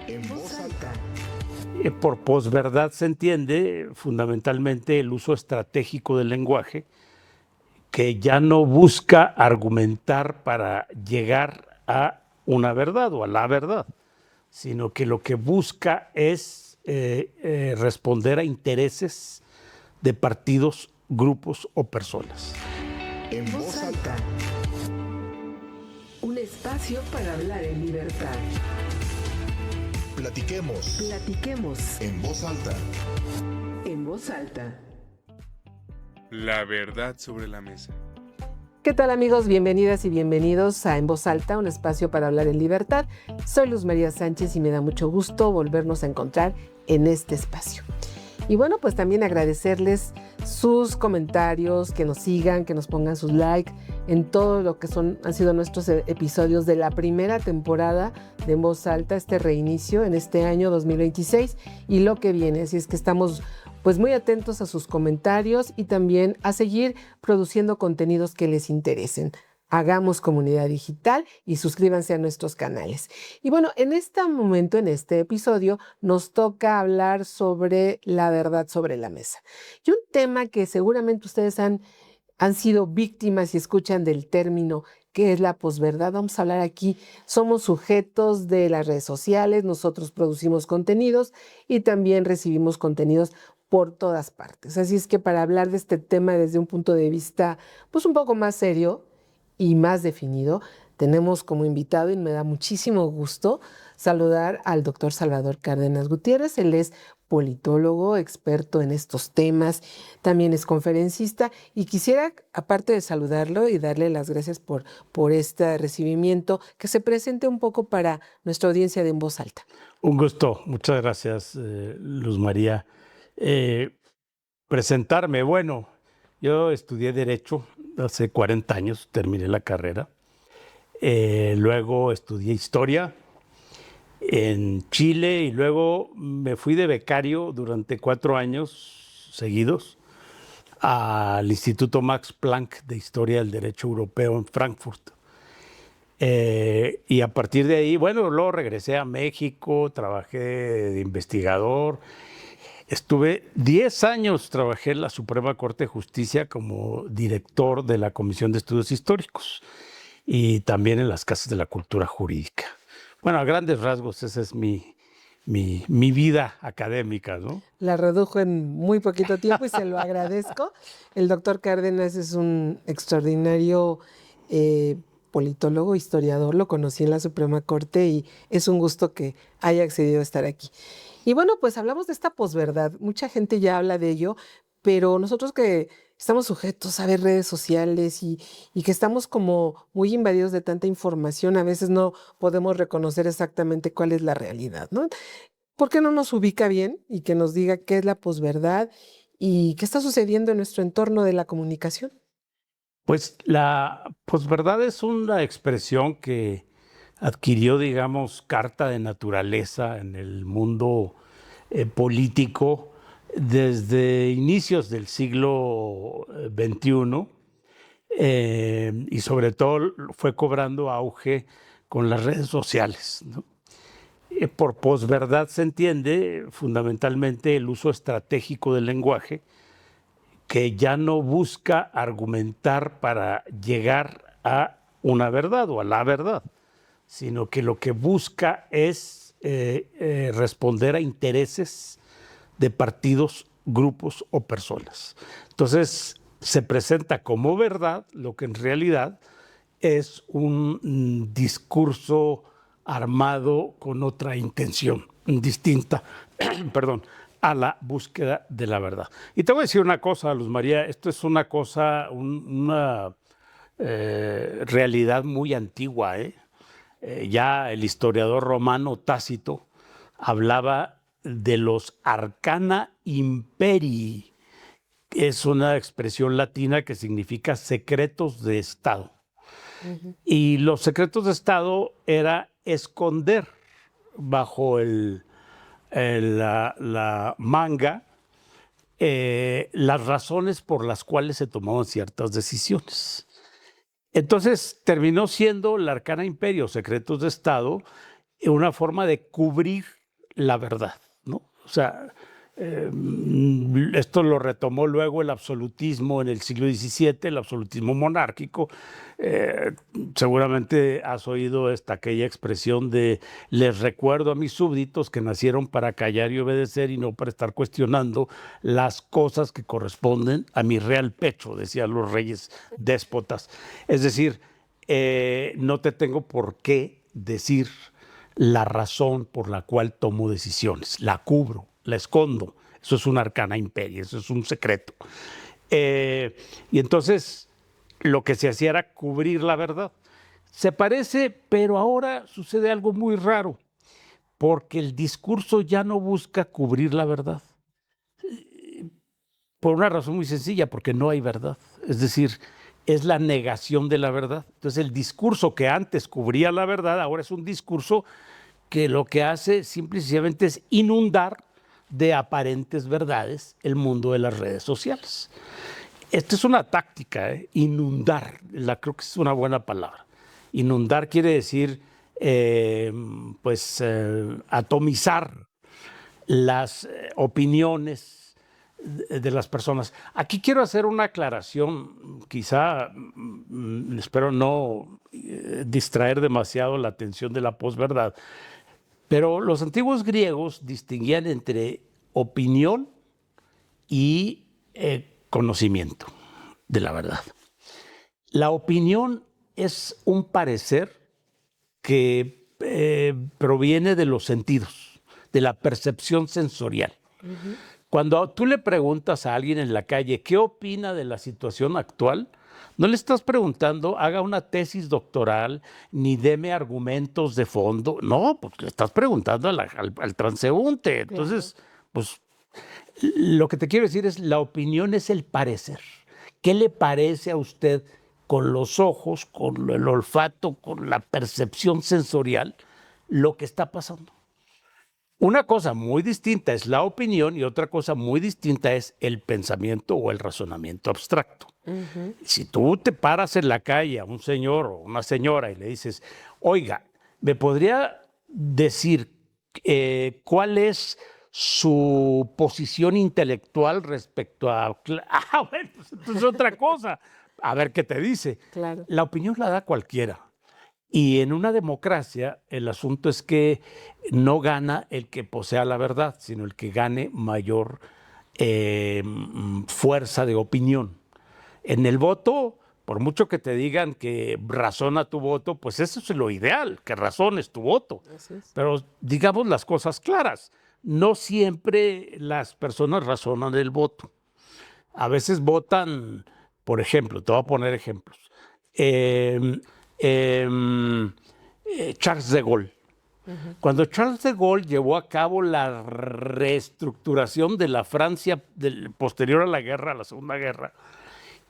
En voz alta. Por posverdad se entiende fundamentalmente el uso estratégico del lenguaje que ya no busca argumentar para llegar a una verdad o a la verdad, sino que lo que busca es responder a intereses de partidos, grupos o personas. En voz alta. Un espacio para hablar en libertad. Platiquemos. Platiquemos En voz alta. en voz alta. La verdad sobre la mesa. ¿Qué tal, amigos? Bienvenidas y bienvenidos a En Voz Alta, un espacio para hablar en libertad. Soy Luz María Sánchez y me da mucho gusto volvernos a encontrar en este espacio. Y bueno, pues también agradecerles sus comentarios, que nos sigan, que nos pongan sus likes en todo lo que han sido nuestros episodios de la primera temporada de En Voz Alta, este reinicio en este año 2026 y lo que viene. Así es que estamos pues muy atentos a sus comentarios y también a seguir produciendo contenidos que les interesen. Hagamos comunidad digital y suscríbanse a nuestros canales. Y bueno, en este momento, en este episodio, nos toca hablar sobre la verdad sobre la mesa. Y un tema que seguramente ustedes han sido víctimas y escuchan del término que es la posverdad. Vamos a hablar aquí, somos sujetos de las redes sociales, nosotros producimos contenidos y también recibimos contenidos por todas partes. Así es que para hablar de este tema desde un punto de vista pues un poco más serio y más definido, tenemos como invitado, y me da muchísimo gusto saludar al doctor Salvador Cárdenas Gutiérrez. Él es politólogo, experto en estos temas, también es conferencista y quisiera, aparte de saludarlo y darle las gracias por este recibimiento, que se presente un poco para nuestra audiencia de En Voz Alta. Un gusto, muchas gracias, Luz María. Presentarme, bueno, yo estudié Derecho hace 40 años, terminé la carrera. Luego estudié Historia en Chile y luego me fui de becario durante 4 años seguidos al Instituto Max Planck de Historia del Derecho Europeo en Frankfurt. Y a partir de ahí, bueno, luego regresé a México, trabajé de investigador. Estuve 10 años, trabajé en la Suprema Corte de Justicia como director de la Comisión de Estudios Históricos y también en las Casas de la Cultura Jurídica. Bueno, a grandes rasgos, esa es mi vida académica, ¿no? La redujo en muy poquito tiempo y se lo agradezco. El doctor Cárdenas es un extraordinario politólogo, historiador, lo conocí en la Suprema Corte y es un gusto que haya accedido a estar aquí. Y bueno, pues hablamos de esta posverdad. Mucha gente ya habla de ello, pero nosotros que estamos sujetos a ver redes sociales y que estamos como muy invadidos de tanta información, a veces no podemos reconocer exactamente cuál es la realidad, ¿no? ¿Por qué no nos ubica bien y que nos diga qué es la posverdad y qué está sucediendo en nuestro entorno de la comunicación? Pues la posverdad es una expresión que adquirió, digamos, carta de naturaleza en el mundo político desde inicios del siglo XXI y sobre todo fue cobrando auge con las redes sociales, ¿no? Por posverdad se entiende fundamentalmente el uso estratégico del lenguaje que ya no busca argumentar para llegar a una verdad o a la verdad, sino que lo que busca es responder a intereses de partidos, grupos o personas. Entonces, se presenta como verdad lo que en realidad es un discurso armado con otra intención distinta, perdón, a la búsqueda de la verdad. Y te voy a decir una cosa, Luz María, esto es una cosa, una realidad muy antigua, ¿eh? Ya el historiador romano Tácito hablaba de los arcana imperii, que es una expresión latina que significa secretos de Estado. Y los secretos de Estado era esconder bajo la manga las razones por las cuales se tomaban ciertas decisiones. Entonces terminó siendo la Arcana Imperio, secretos de Estado, una forma de cubrir la verdad, ¿no? O sea, esto lo retomó luego el absolutismo en el siglo XVII, el absolutismo monárquico. Seguramente has oído aquella expresión de les recuerdo a mis súbditos que nacieron para callar y obedecer y no para estar cuestionando las cosas que corresponden a mi real pecho, decían los reyes déspotas. Es decir, no te tengo por qué decir la razón por la cual tomo decisiones. La cubro, la escondo. Eso es un arcana imperio, eso es un secreto. Y entonces lo que se hacía era cubrir la verdad. Se parece, pero ahora sucede algo muy raro, porque el discurso ya no busca cubrir la verdad. Por una razón muy sencilla, porque no hay verdad. Es decir, es la negación de la verdad. Entonces el discurso que antes cubría la verdad, ahora es un discurso que lo que hace simple y sencillamente es inundar de aparentes verdades el mundo de las redes sociales. Esta es una táctica, inundar, creo que es una buena palabra. Inundar quiere decir atomizar las opiniones de las personas. Aquí quiero hacer una aclaración, quizá espero no distraer demasiado la atención de la posverdad, pero los antiguos griegos distinguían entre opinión y conocimiento de la verdad. La opinión es un parecer que proviene de los sentidos, de la percepción sensorial. Uh-huh. Cuando tú le preguntas a alguien en la calle qué opina de la situación actual, no le estás preguntando, haga una tesis doctoral, ni deme argumentos de fondo. No, porque le estás preguntando al transeúnte. Entonces, pues, lo que te quiero decir es, la opinión es el parecer. ¿Qué le parece a usted con los ojos, con el olfato, con la percepción sensorial, lo que está pasando? Una cosa muy distinta es la opinión y otra cosa muy distinta es el pensamiento o el razonamiento abstracto. Uh-huh. Si tú te paras en la calle a un señor o una señora y le dices, oiga, ¿me podría decir cuál es su posición intelectual respecto a... bueno, pues esto es otra cosa. A ver qué te dice. Claro. La opinión la da cualquiera. Y en una democracia el asunto es que no gana el que posea la verdad, sino el que gane mayor fuerza de opinión. En el voto, por mucho que te digan que razona tu voto, pues eso es lo ideal, que razones tu voto. Pero digamos las cosas claras. No siempre las personas razonan el voto. A veces votan, por ejemplo, te voy a poner ejemplos. Charles de Gaulle. Uh-huh. Cuando Charles de Gaulle llevó a cabo la reestructuración de la Francia posterior a la guerra, a la Segunda Guerra,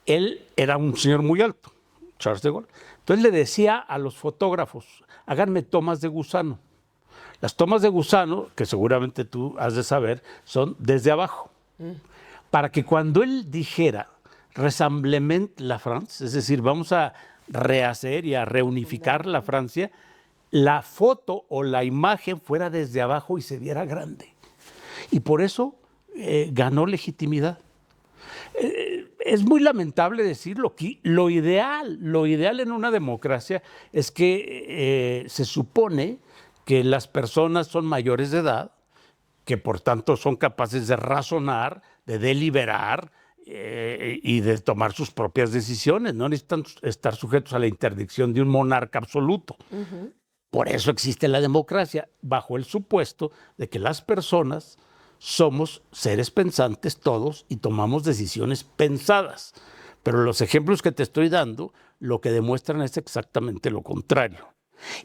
él era un señor muy alto, Charles de Gaulle. Entonces le decía a los fotógrafos, háganme tomas de gusano. Las tomas de gusano, que seguramente tú has de saber, son desde abajo. Para que cuando él dijera Rassemblement la France, es decir, vamos a rehacer y a reunificar la Francia, la foto o la imagen fuera desde abajo y se viera grande. Y por eso ganó legitimidad. Es muy lamentable decirlo. Lo ideal en una democracia es que se supone que las personas son mayores de edad, que por tanto son capaces de razonar, de deliberar y de tomar sus propias decisiones. No necesitan estar sujetos a la interdicción de un monarca absoluto. Uh-huh. Por eso existe la democracia, bajo el supuesto de que las personas somos seres pensantes todos y tomamos decisiones pensadas. Pero los ejemplos que te estoy dando lo que demuestran es exactamente lo contrario.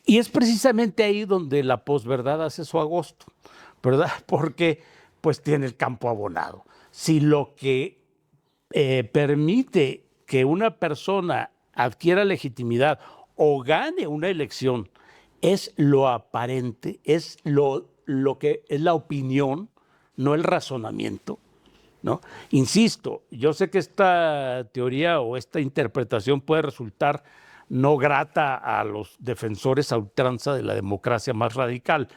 Y es precisamente ahí donde la posverdad hace su agosto, ¿verdad? Porque pues tiene el campo abonado. Si lo que permite que una persona adquiera legitimidad o gane una elección es lo aparente, es lo que es la opinión, no el razonamiento, ¿no? Insisto, yo sé que esta teoría o esta interpretación puede resultar no grata a los defensores a ultranza de la democracia más radical,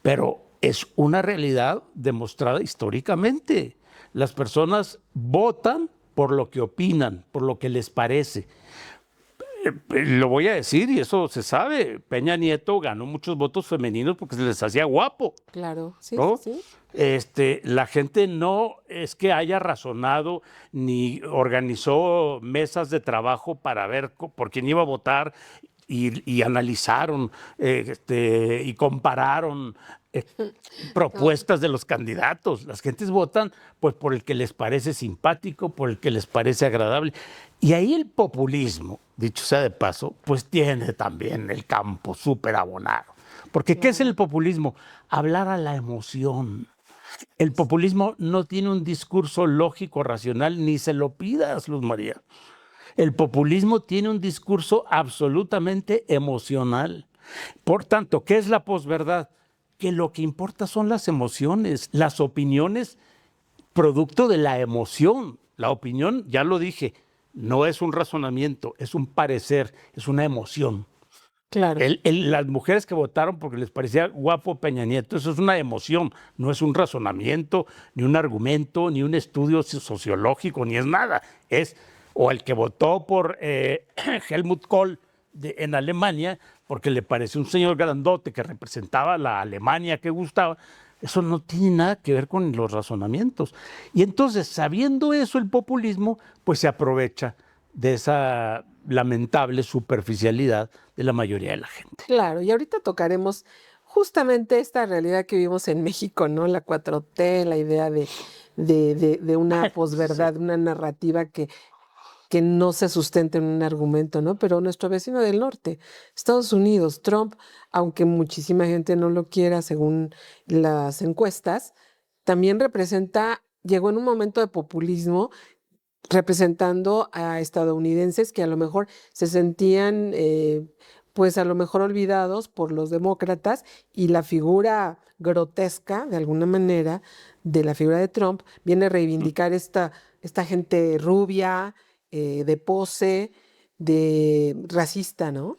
pero es una realidad demostrada históricamente. Las personas votan por lo que opinan, por lo que les parece. Lo voy a decir y eso se sabe. Peña Nieto ganó muchos votos femeninos porque se les hacía guapo. Claro, sí, ¿No? sí. La gente no es que haya razonado ni organizó mesas de trabajo para ver por quién iba a votar y analizaron y compararon propuestas de los candidatos. Las gentes votan pues por el que les parece simpático, por el que les parece agradable. Y ahí el populismo, dicho sea de paso, pues tiene también el campo súper abonado. Porque ¿qué es el populismo? Hablar a la emoción. El populismo no tiene un discurso lógico, racional, ni se lo pidas, Luz María. El populismo tiene un discurso absolutamente emocional. Por tanto, ¿qué es la posverdad? Que lo que importa son las emociones, las opiniones, producto de la emoción. La opinión, ya lo dije, no es un razonamiento, es un parecer, es una emoción. Claro. Las mujeres que votaron porque les parecía guapo Peña Nieto, eso es una emoción, no es un razonamiento, ni un argumento, ni un estudio sociológico, ni es nada. O el que votó por Helmut Kohl en Alemania porque le pareció un señor grandote que representaba la Alemania que gustaba. Eso no tiene nada que ver con los razonamientos. Y entonces, sabiendo eso, el populismo pues se aprovecha de esa lamentable superficialidad de la mayoría de la gente. Claro, y ahorita tocaremos justamente esta realidad que vivimos en México, ¿no? La 4T, la idea de una posverdad, una narrativa que no se sustenta en un argumento, ¿no? Pero nuestro vecino del norte, Estados Unidos, Trump, aunque muchísima gente no lo quiera según las encuestas, también llegó en un momento de populismo representando a estadounidenses que a lo mejor se sentían, pues a lo mejor olvidados por los demócratas, y la figura grotesca, de alguna manera, de la figura de Trump viene a reivindicar esta gente rubia, de pose, de racista, ¿no?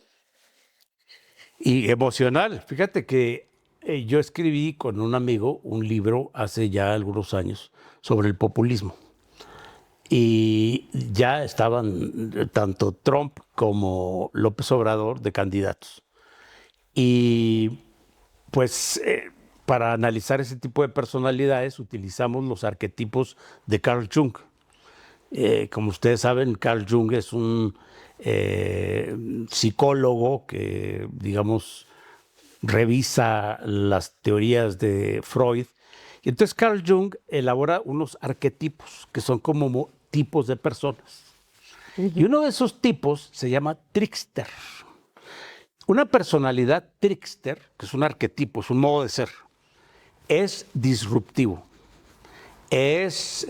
Y emocional. Fíjate que yo escribí con un amigo un libro hace ya algunos años sobre el populismo. Y ya estaban tanto Trump como López Obrador de candidatos. Y pues para analizar ese tipo de personalidades utilizamos los arquetipos de Carl Jung. Como ustedes saben, Carl Jung es un psicólogo que, digamos, revisa las teorías de Freud. Y entonces Carl Jung elabora unos arquetipos que son como tipos de personas. Y uno de esos tipos se llama trickster. Una personalidad trickster, que es un arquetipo, es un modo de ser, es disruptivo, es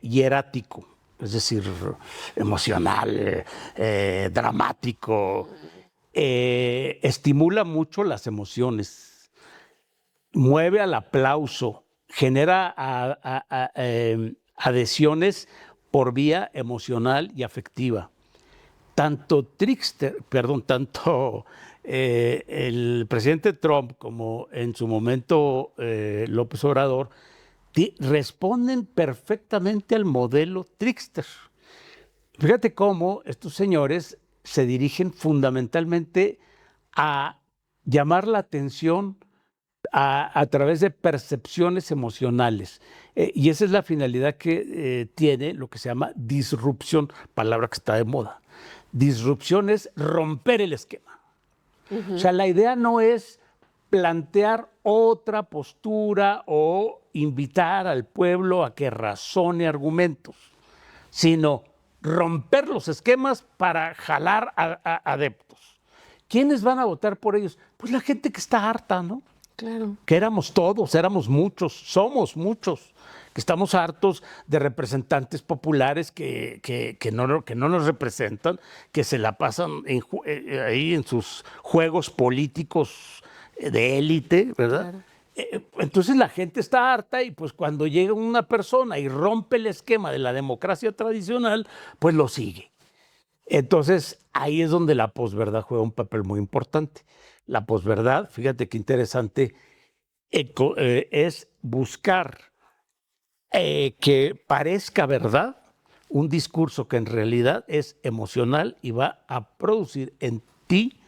hierático, es decir, emocional, dramático, estimula mucho las emociones, mueve al aplauso, genera adhesiones por vía emocional y afectiva. Tanto el presidente Trump como en su momento López Obrador responden perfectamente al modelo trickster. Fíjate cómo estos señores se dirigen fundamentalmente a llamar la atención a través de percepciones emocionales. Y esa es la finalidad que tiene lo que se llama disrupción, palabra que está de moda. Disrupción es romper el esquema. O sea, la idea no es plantear otra postura o invitar al pueblo a que razone argumentos, sino romper los esquemas para jalar a adeptos. ¿Quiénes van a votar por ellos? Pues la gente que está harta, ¿no? Claro. Que éramos todos, éramos muchos, somos muchos, que estamos hartos de representantes populares que no nos representan, que se la pasan ahí en sus juegos políticos de élite, ¿verdad? Claro. Entonces la gente está harta y pues cuando llega una persona y rompe el esquema de la democracia tradicional, pues lo sigue. Entonces, ahí es donde la posverdad juega un papel muy importante. La posverdad, fíjate qué interesante, es buscar que parezca verdad un discurso que en realidad es emocional y va a producir en ti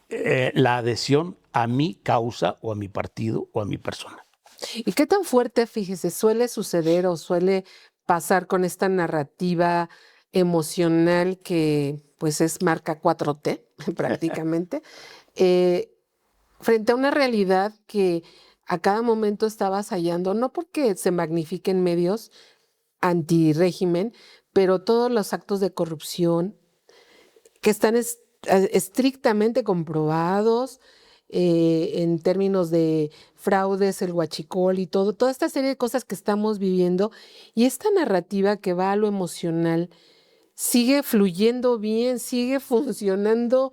la adhesión a mi causa o a mi partido o a mi persona. ¿Y qué tan fuerte, fíjese, suele suceder o suele pasar con esta narrativa emocional que pues es marca 4T prácticamente, frente a una realidad que a cada momento está avasallando, no porque se magnifiquen medios anti-régimen, pero todos los actos de corrupción que están estrictamente comprobados en términos de fraudes, el huachicol y todo, toda esta serie de cosas que estamos viviendo, y esta narrativa que va a lo emocional sigue fluyendo bien, sigue funcionando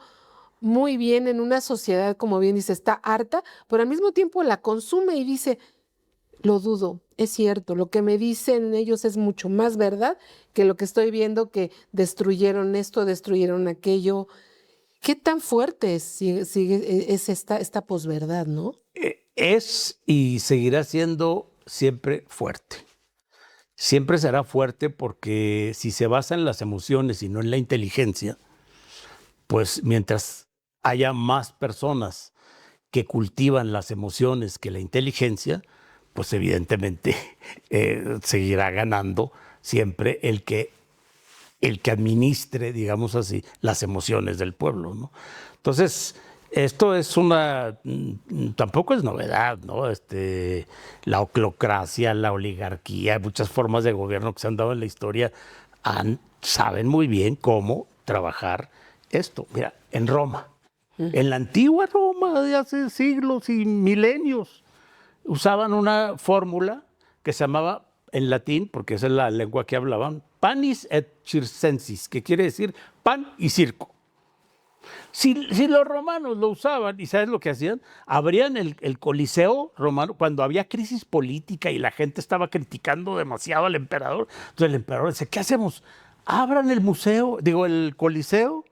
muy bien en una sociedad, como bien dice, está harta, pero al mismo tiempo la consume y dice, lo dudo, es cierto, lo que me dicen ellos es mucho más verdad que lo que estoy viendo que destruyeron esto, destruyeron aquello. ¿Qué tan fuerte es esta posverdad, no? Es y seguirá siendo siempre fuerte. Siempre será fuerte porque si se basa en las emociones y no en la inteligencia, pues mientras haya más personas que cultivan las emociones que la inteligencia, pues evidentemente seguirá ganando siempre el que administre, digamos así, las emociones del pueblo, ¿no? Entonces, esto es tampoco es novedad, ¿no? La oclocracia, la oligarquía, muchas formas de gobierno que se han dado en la historia saben muy bien cómo trabajar esto. Mira, en Roma, en la antigua Roma de hace siglos y milenios, usaban una fórmula que se llamaba, en latín, porque esa es la lengua que hablaban, panis et circensis, que quiere decir pan y circo. Si los romanos lo usaban, ¿y sabes lo que hacían? Abrían el Coliseo romano cuando había crisis política y la gente estaba criticando demasiado al emperador. Entonces el emperador dice, ¿qué hacemos? Abran el Coliseo,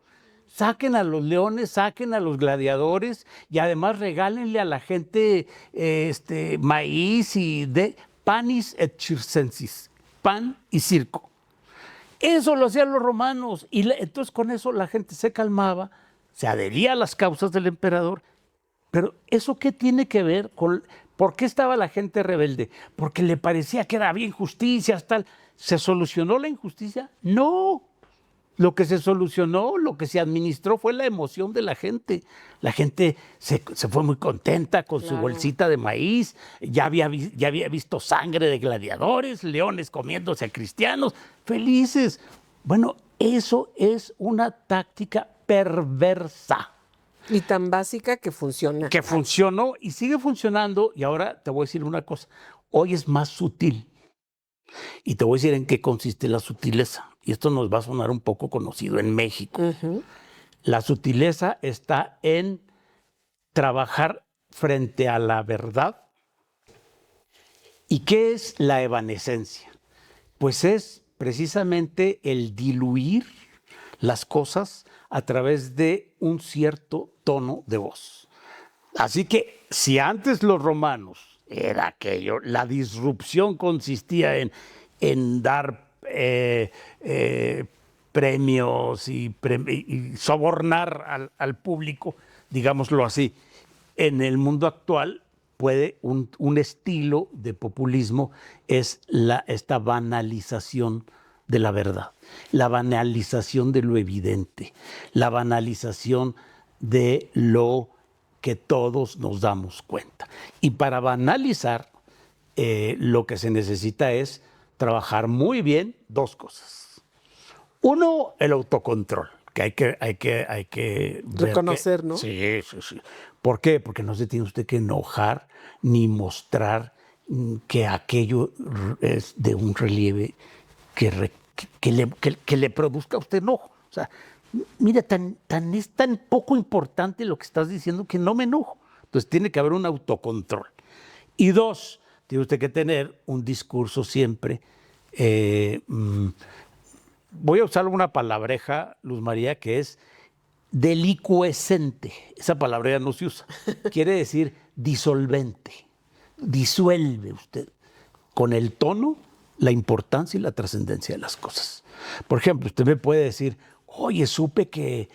saquen a los leones, saquen a los gladiadores y además regálenle a la gente maíz y panis et circensis, pan y circo. Eso lo hacían los romanos y entonces con eso la gente se calmaba, se adhería a las causas del emperador. Pero ¿eso qué tiene que ver con por qué estaba la gente rebelde? Porque le parecía que había injusticias, tal. ¿Se solucionó la injusticia? No. Lo que se solucionó, lo que se administró fue la emoción de la gente. La gente se fue muy contenta con su bolsita de maíz, ya había visto sangre de gladiadores, leones comiéndose a cristianos, felices. Bueno, eso es una táctica perversa. Y tan básica que funciona. Que funcionó y sigue funcionando. Y ahora te voy a decir una cosa, hoy es más sutil. Y te voy a decir en qué consiste la sutileza. Y esto nos va a sonar un poco conocido en México. Uh-huh. La sutileza está en trabajar frente a la verdad. ¿Y qué es la evanescencia? Pues es precisamente el diluir las cosas a través de un cierto tono de voz. Así que si antes los romanos era aquello, la disrupción consistía en dar premios y sobornar al público, digámoslo así. En el mundo actual puede un estilo de populismo es esta banalización de la verdad, la banalización de lo evidente, la banalización de lo que todos nos damos cuenta. Y para banalizar, lo que se necesita es trabajar muy bien dos cosas. Uno, el autocontrol, que hay que reconocer, ¿no? Sí. ¿Por qué? Porque no se tiene usted que enojar ni mostrar que aquello es de un relieve que le produzca a usted enojo. O sea, mira, es tan poco importante lo que estás diciendo que no me enojo. Entonces tiene que haber un autocontrol. Y dos, tiene usted que tener un discurso siempre voy a usar una palabreja, Luz María, que es delicuescente. Esa palabra ya no se usa. Quiere decir disolvente. Disuelve usted con el tono la importancia y la trascendencia de las cosas. Por ejemplo, usted me puede decir, oye, supe que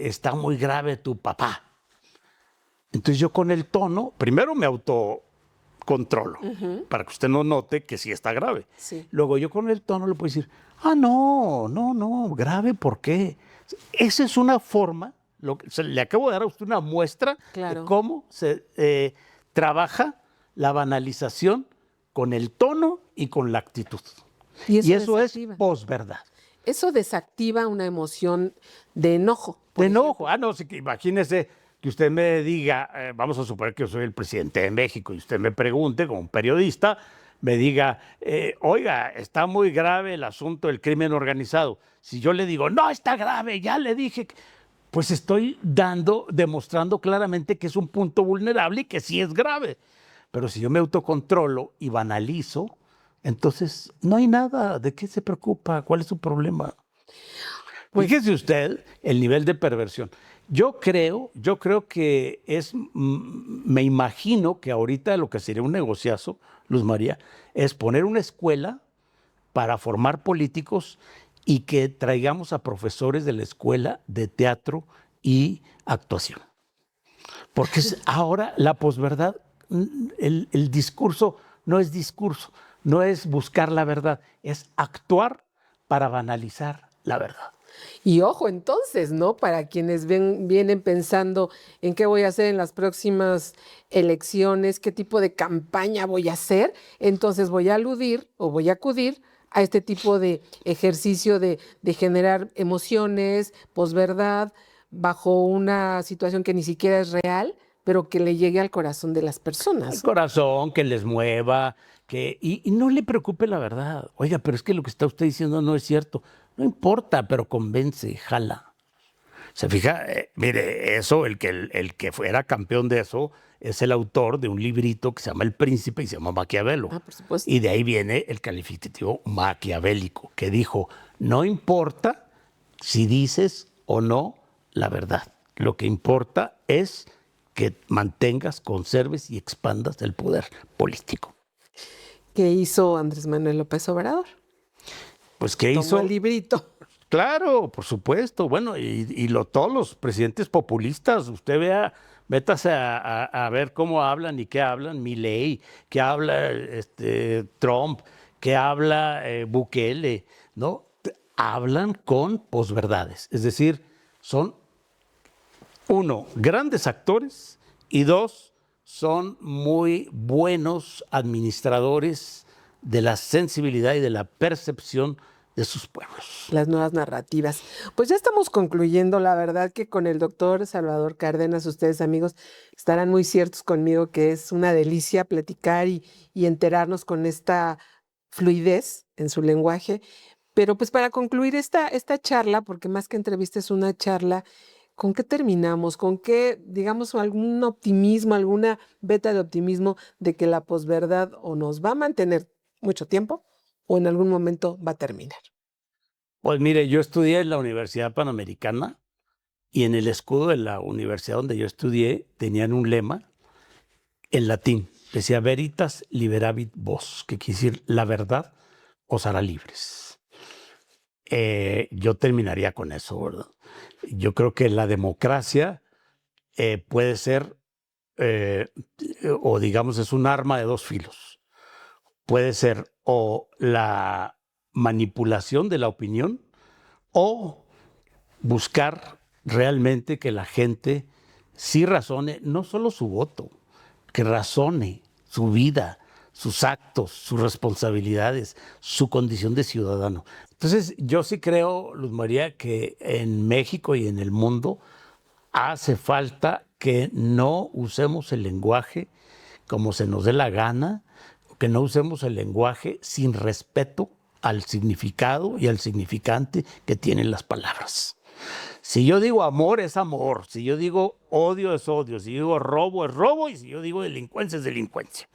está muy grave tu papá. Entonces yo con el tono, primero me autocontrolo, para que usted no note que sí está grave. Sí. Luego yo con el tono le puedo decir, no, grave, ¿por qué? Esa es una forma, le acabo de dar a usted una muestra Claro. de cómo se trabaja la banalización con el tono y con la actitud. Y eso es desactiva. posverdad. Eso desactiva una emoción de enojo. por De ejemplo. enojo. No, sí, que imagínese que usted me diga, vamos a suponer que yo soy el presidente de México y usted me pregunte, como un periodista, me diga, oiga, está muy grave el asunto del crimen organizado. Si yo le digo, no, está grave, ya le dije, pues estoy demostrando claramente que es un punto vulnerable y que sí es grave. Pero si yo me autocontrolo y banalizo, entonces no hay nada. ¿De qué se preocupa? ¿Cuál es su problema? Fíjese usted el nivel de perversión. Yo creo que me imagino que ahorita lo que sería un negociazo, Luz María, es poner una escuela para formar políticos y que traigamos a profesores de la escuela de teatro y actuación. Porque ahora la posverdad, el discurso no es buscar la verdad, es actuar para banalizar la verdad. Y ojo, entonces, ¿no? Para quienes vienen pensando en qué voy a hacer en las próximas elecciones, qué tipo de campaña voy a hacer, entonces voy a aludir o voy a acudir a este tipo de ejercicio de generar emociones, posverdad, bajo una situación que ni siquiera es real, pero que le llegue al corazón de las personas. El corazón, que les mueva, y no le preocupe la verdad. Oiga, pero es que lo que está usted diciendo no es cierto. No importa, pero convence, jala. Se fija, mire, eso, el que fuera campeón de eso, es el autor de un librito que se llama El Príncipe y se llama Maquiavelo. Por supuesto. Y de ahí viene el calificativo maquiavélico, que dijo, no importa si dices o no la verdad. Lo que importa es que mantengas, conserves y expandas el poder político. ¿Qué hizo Andrés Manuel López Obrador? Pues, ¿qué Tomó hizo? el librito. Claro, por supuesto. Bueno, todos los presidentes populistas, usted métase a ver cómo hablan y qué hablan. Milei, qué habla Trump, qué habla Bukele, ¿no? Hablan con posverdades. Es decir, son, uno, grandes actores y dos, son muy buenos administradores de la sensibilidad y de la percepción de sus pueblos. Las nuevas narrativas. Pues ya estamos concluyendo. La verdad que con el doctor Salvador Cárdenas, ustedes amigos estarán muy ciertos conmigo que es una delicia platicar y enterarnos con esta fluidez en su lenguaje. Pero pues para concluir esta charla, porque más que entrevista es una charla, ¿con qué terminamos? ¿Con qué, digamos, algún optimismo, alguna veta de optimismo de que la posverdad o nos va a mantener mucho tiempo o en algún momento va a terminar? Pues mire, yo estudié en la Universidad Panamericana y en el escudo de la universidad donde yo estudié tenían un lema en latín. Decía veritas liberavit vos, que quiere decir la verdad os hará libres. Yo terminaría con eso, ¿verdad? Yo creo que la democracia puede ser, o digamos, es un arma de dos filos. Puede ser o la manipulación de la opinión o buscar realmente que la gente sí razone, no solo su voto, que razone su vida, sus actos, sus responsabilidades, su condición de ciudadano. Entonces, yo sí creo, Luz María, que en México y en el mundo hace falta que no usemos el lenguaje como se nos dé la gana, que no usemos el lenguaje sin respeto al significado y al significante que tienen las palabras. Si yo digo amor, es amor. Si yo digo odio, es odio. Si yo digo robo, es robo. Y si yo digo delincuencia, es delincuencia.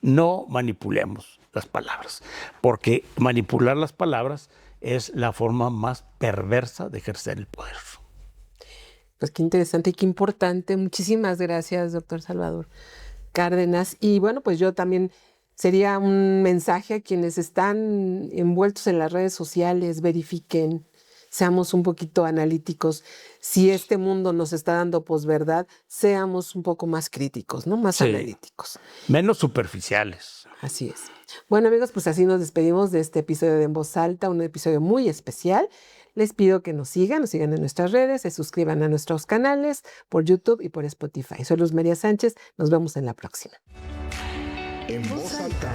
No manipulemos las palabras, porque manipular las palabras es la forma más perversa de ejercer el poder. Pues qué interesante y qué importante. Muchísimas gracias, doctor Salvador Cárdenas. Y bueno, pues yo también sería un mensaje a quienes están envueltos en las redes sociales, verifiquen, seamos un poquito analíticos. Si este mundo nos está dando posverdad, seamos un poco más críticos, ¿no? Más Sí. analíticos. Menos superficiales. Así es. Bueno, amigos, pues así nos despedimos de este episodio de En Voz Alta, un episodio muy especial. Les pido que nos sigan en nuestras redes, se suscriban a nuestros canales por YouTube y por Spotify. Soy Luz María Sánchez, nos vemos en la próxima. En voz alta.